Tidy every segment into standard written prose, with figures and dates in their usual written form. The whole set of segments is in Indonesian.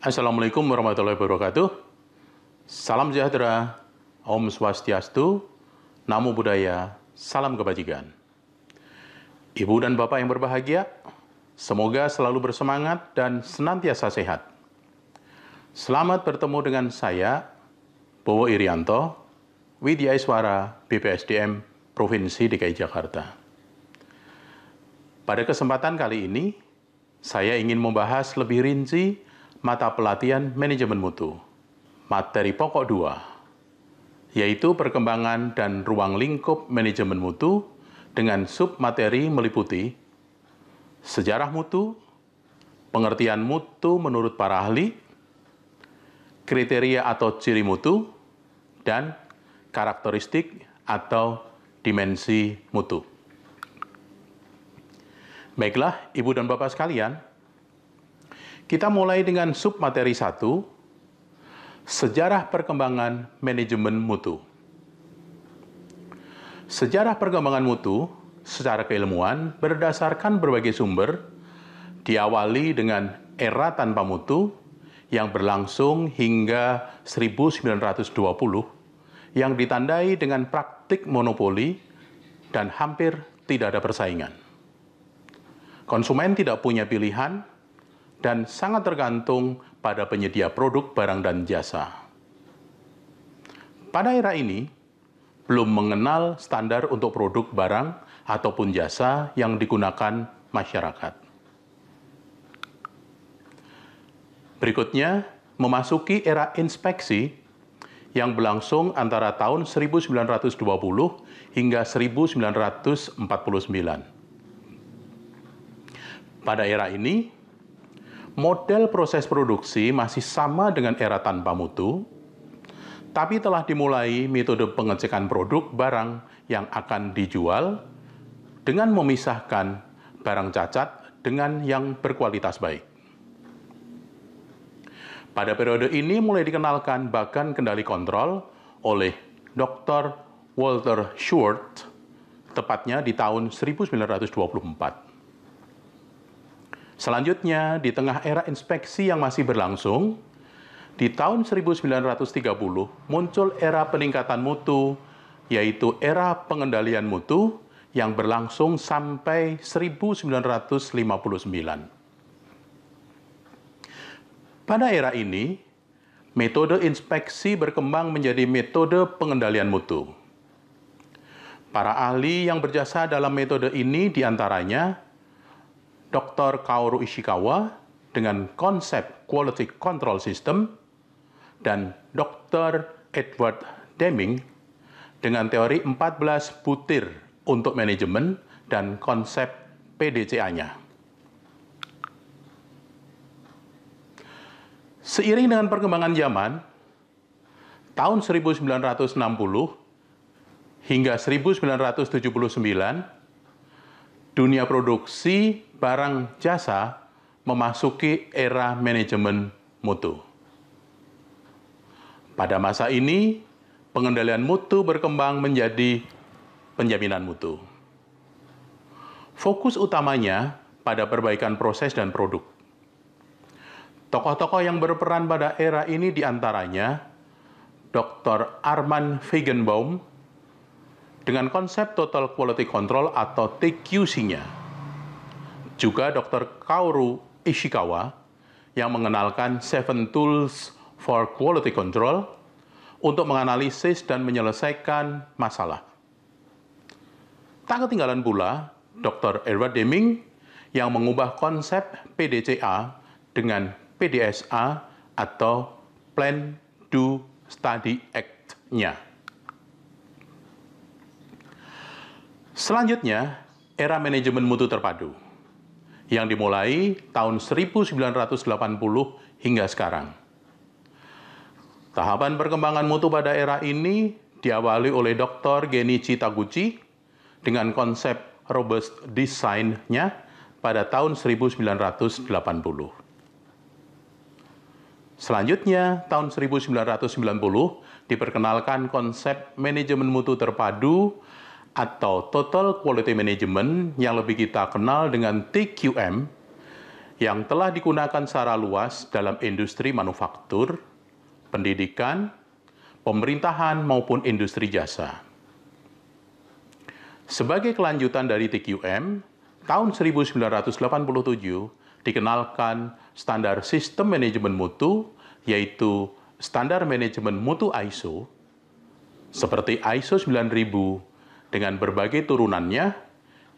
Assalamualaikum warahmatullahi wabarakatuh. Salam sejahtera, Om Swastiastu, Namo Buddhaya, salam kebajikan. Ibu dan Bapak yang berbahagia, semoga selalu bersemangat dan senantiasa sehat. Selamat bertemu dengan saya, Bowo Irianto, Widya Iswara, BPSDM, Provinsi DKI Jakarta. Pada kesempatan kali ini, saya ingin membahas lebih rinci mata pelatihan manajemen mutu. Materi pokok 2, yaitu perkembangan dan ruang lingkup manajemen mutu dengan submateri meliputi sejarah mutu, pengertian mutu menurut para ahli, kriteria atau ciri mutu, dan karakteristik atau dimensi mutu. Baiklah, Ibu dan Bapak sekalian, kita mulai dengan submateri 1, sejarah perkembangan manajemen mutu. Sejarah perkembangan mutu secara keilmuan berdasarkan berbagai sumber, diawali dengan era tanpa mutu yang berlangsung hingga 1920, yang ditandai dengan praktik monopoli dan hampir tidak ada persaingan. Konsumen tidak punya pilihan dan sangat tergantung pada penyedia produk, barang, dan jasa. Pada era ini, belum mengenal standar untuk produk, barang, ataupun jasa yang digunakan masyarakat. Berikutnya, memasuki era inspeksi yang berlangsung antara tahun 1920 hingga 1949. Pada era ini, model proses produksi masih sama dengan era tanpa mutu, tapi telah dimulai metode pengecekan produk barang yang akan dijual dengan memisahkan barang cacat dengan yang berkualitas baik. Pada periode ini mulai dikenalkan bagan kendali kontrol oleh Dr. Walter Schwartz, tepatnya di tahun 1924. Selanjutnya, di tengah era inspeksi yang masih berlangsung, di tahun 1930 muncul era peningkatan mutu, yaitu era pengendalian mutu yang berlangsung sampai 1959. Pada era ini, metode inspeksi berkembang menjadi metode pengendalian mutu. Para ahli yang berjasa dalam metode ini diantaranya Dr. Kaoru Ishikawa dengan konsep Quality Control System dan Dr. Edward Deming dengan teori 14 butir untuk manajemen dan konsep PDCA-nya. Seiring dengan perkembangan zaman, tahun 1960 hingga 1979, dunia produksi barang jasa memasuki era manajemen mutu. Pada masa ini, pengendalian mutu berkembang menjadi penjaminan mutu. Fokus utamanya pada perbaikan proses dan produk. Tokoh-tokoh yang berperan pada era ini diantaranya Dr. Armand Feigenbaum dengan konsep Total Quality Control atau TQC-nya. Juga Dr. Kaoru Ishikawa yang mengenalkan 7 Tools for Quality Control untuk menganalisis dan menyelesaikan masalah. Tak ketinggalan pula Dr. Edward Deming yang mengubah konsep PDCA dengan PDSA atau Plan, Do, Study, Act-nya. Selanjutnya, era manajemen mutu terpadu yang dimulai tahun 1980 hingga sekarang. Tahapan perkembangan mutu pada era ini diawali oleh Dr. Genichi Taguchi dengan konsep robust design-nya pada tahun 1980. Selanjutnya, tahun 1990 diperkenalkan konsep manajemen mutu terpadu atau Total Quality Management yang lebih kita kenal dengan TQM, yang telah digunakan secara luas dalam industri manufaktur, pendidikan, pemerintahan, maupun industri jasa. Sebagai kelanjutan dari TQM, tahun 1987 dikenalkan standar sistem manajemen mutu, yaitu standar manajemen mutu ISO, seperti ISO 9000 dengan berbagai turunannya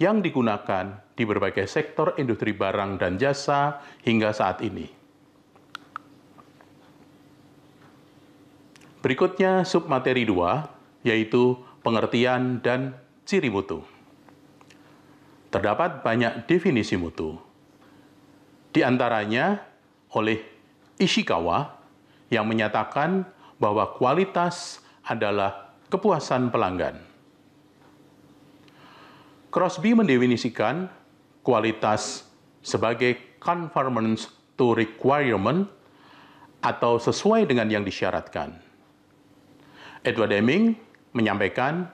yang digunakan di berbagai sektor industri barang dan jasa hingga saat ini. Berikutnya submateri 2, yaitu pengertian dan ciri mutu. Terdapat banyak definisi mutu, di antaranya oleh Ishikawa yang menyatakan bahwa kualitas adalah kepuasan pelanggan. Crosby mendefinisikan kualitas sebagai conformance to requirement atau sesuai dengan yang disyaratkan. Edward Deming menyampaikan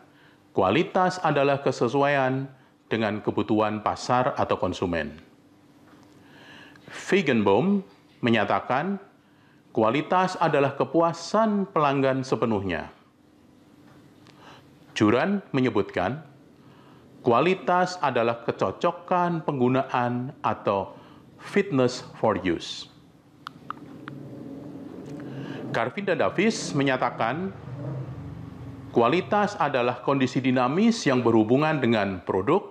kualitas adalah kesesuaian dengan kebutuhan pasar atau konsumen. Feigenbaum menyatakan kualitas adalah kepuasan pelanggan sepenuhnya. Juran menyebutkan kualitas adalah kecocokan penggunaan atau fitness for use. Garvin dan Davis menyatakan kualitas adalah kondisi dinamis yang berhubungan dengan produk,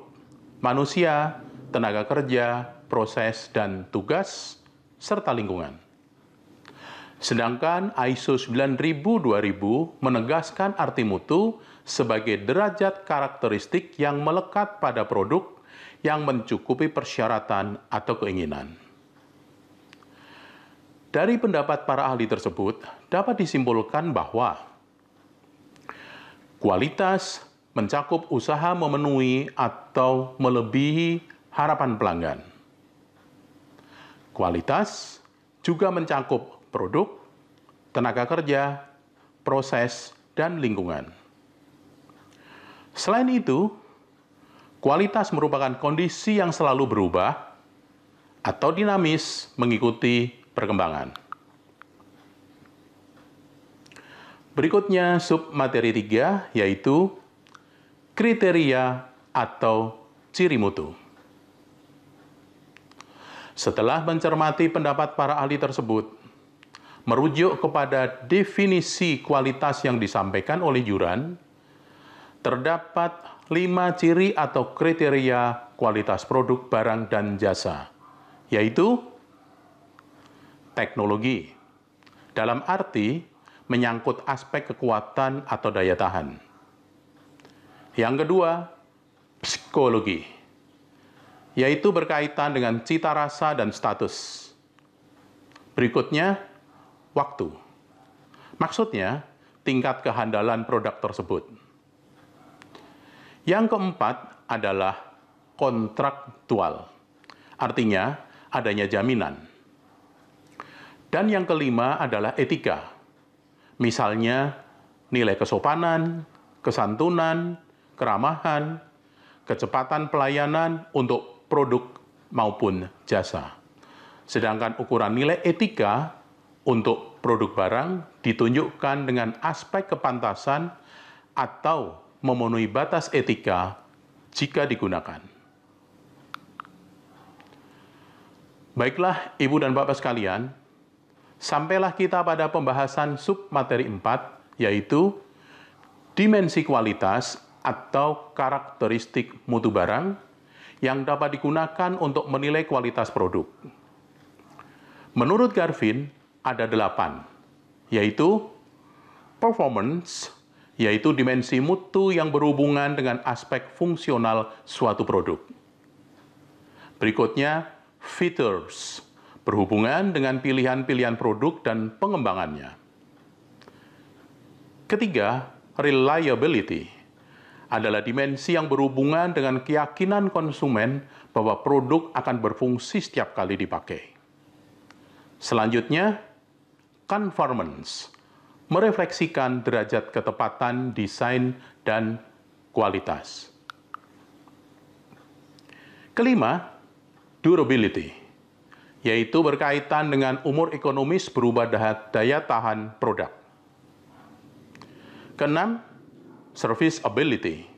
manusia, tenaga kerja, proses, dan tugas, serta lingkungan. Sedangkan ISO 9000-2000 menegaskan arti mutu sebagai derajat karakteristik yang melekat pada produk yang mencukupi persyaratan atau keinginan. Dari pendapat para ahli tersebut, dapat disimpulkan bahwa kualitas mencakup usaha memenuhi atau melebihi harapan pelanggan. Kualitas juga mencakup produk, tenaga kerja, proses, dan lingkungan. Selain itu, kualitas merupakan kondisi yang selalu berubah atau dinamis mengikuti perkembangan. Berikutnya submateri 3, yaitu kriteria atau ciri mutu. Setelah mencermati pendapat para ahli tersebut, merujuk kepada definisi kualitas yang disampaikan oleh Juran, terdapat 5 ciri atau kriteria kualitas produk, barang, dan jasa, yaitu teknologi, dalam arti menyangkut aspek kekuatan atau daya tahan. Yang kedua, psikologi, yaitu berkaitan dengan cita rasa dan status. Berikutnya, waktu. Maksudnya, tingkat kehandalan produk tersebut. Yang keempat adalah kontraktual, artinya adanya jaminan. Dan yang kelima adalah etika, misalnya nilai kesopanan, kesantunan, keramahan, kecepatan pelayanan untuk produk maupun jasa. Sedangkan ukuran nilai etika untuk produk barang ditunjukkan dengan aspek kepantasan atau memenuhi batas etika jika digunakan. Baiklah, Ibu dan Bapak sekalian, sampailah kita pada pembahasan submateri 4, yaitu dimensi kualitas atau karakteristik mutu barang yang dapat digunakan untuk menilai kualitas produk. Menurut Garvin, ada 8, yaitu performance, yaitu dimensi mutu yang berhubungan dengan aspek fungsional suatu produk. Berikutnya, features, berhubungan dengan pilihan-pilihan produk dan pengembangannya. Ketiga, reliability, adalah dimensi yang berhubungan dengan keyakinan konsumen bahwa produk akan berfungsi setiap kali dipakai. Selanjutnya, conformance, merefleksikan derajat ketepatan desain dan kualitas. Kelima, durability, yaitu berkaitan dengan umur ekonomis berubah daya tahan produk. Keenam, serviceability.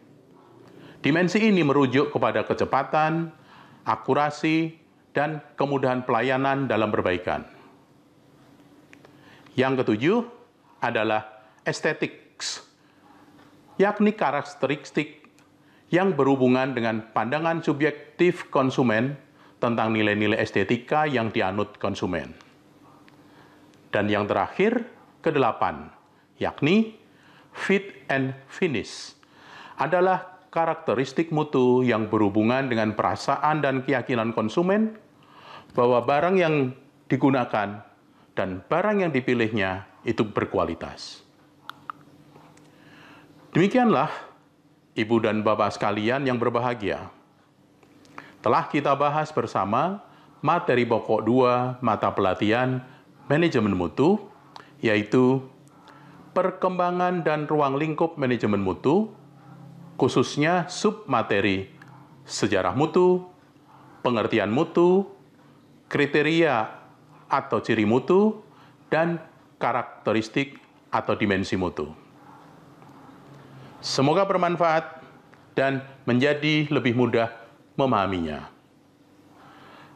Dimensi ini merujuk kepada kecepatan, akurasi, dan kemudahan pelayanan dalam perbaikan. Yang ketujuh adalah aesthetics, yakni karakteristik yang berhubungan dengan pandangan subjektif konsumen tentang nilai-nilai estetika yang dianut konsumen. Dan yang terakhir, kedelapan, yakni fit and finish, adalah karakteristik mutu yang berhubungan dengan perasaan dan keyakinan konsumen bahwa barang yang digunakan dan barang yang dipilihnya itu berkualitas. Demikianlah, Ibu dan Bapak sekalian yang berbahagia, telah kita bahas bersama materi pokok 2 mata pelatihan manajemen mutu, yaitu perkembangan dan ruang lingkup manajemen mutu, khususnya submateri sejarah mutu, pengertian mutu, kriteria atau ciri mutu, dan karakteristik atau dimensi mutu. Semoga bermanfaat dan menjadi lebih mudah memahaminya.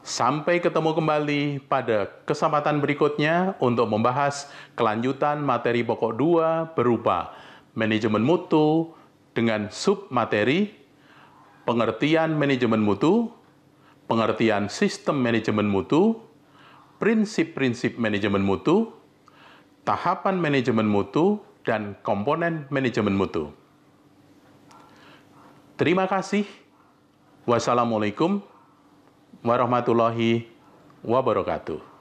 Sampai ketemu kembali pada kesempatan berikutnya untuk membahas kelanjutan materi pokok 2 berupa manajemen mutu dengan submateri, pengertian manajemen mutu, pengertian sistem manajemen mutu, prinsip-prinsip manajemen mutu, tahapan manajemen mutu, dan komponen manajemen mutu. Terima kasih. Wassalamualaikum warahmatullahi wabarakatuh.